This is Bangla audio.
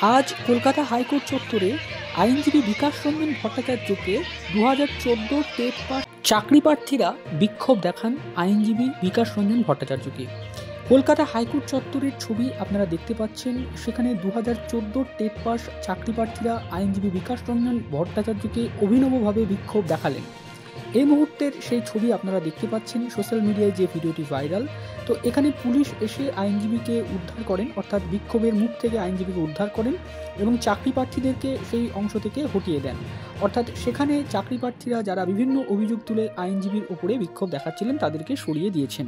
আজ কলকাতা হাইকোর্ট চত্বরে আইনজীবী বিকাশ রঞ্জন ভট্টাচার্যকে 2014 টেট পাস চাকরি প্রার্থীরা বিক্ষোভ দেখান আইনজীবী বিকাশ রঞ্জন ভট্টাচার্যকে। কলকাতা হাইকোর্ট চত্বরের ছবি আপনারা দেখতে পাচ্ছেন। সেখানে 2014 টেট পাস চাকরি প্রার্থীরা আইনজীবী বিকাশ রঞ্জন ভট্টাচার্যকে অভিনবভাবে বিক্ষোভ দেখালেন। এই মুহূর্তের সেই ছবি আপনারা দেখতে পাচ্ছেন সোশ্যাল মিডিয়ায়, যে ভিডিওটি ভাইরাল। তো এখানে পুলিশ এসে আইনজীবীকে উদ্ধার করেন, অর্থাৎ বিক্ষোভের মুখ থেকে আইনজীবীকে উদ্ধার করেন এবং চাকরি প্রার্থীদেরকে সেই অংশ থেকে হটিয়ে দেন। অর্থাৎ সেখানে চাকরি প্রার্থীরা যারা বিভিন্ন অভিযোগ তুলে আইনজীবীর উপরে বিক্ষোভ দেখাচ্ছিলেন তাদেরকে সরিয়ে দিয়েছেন।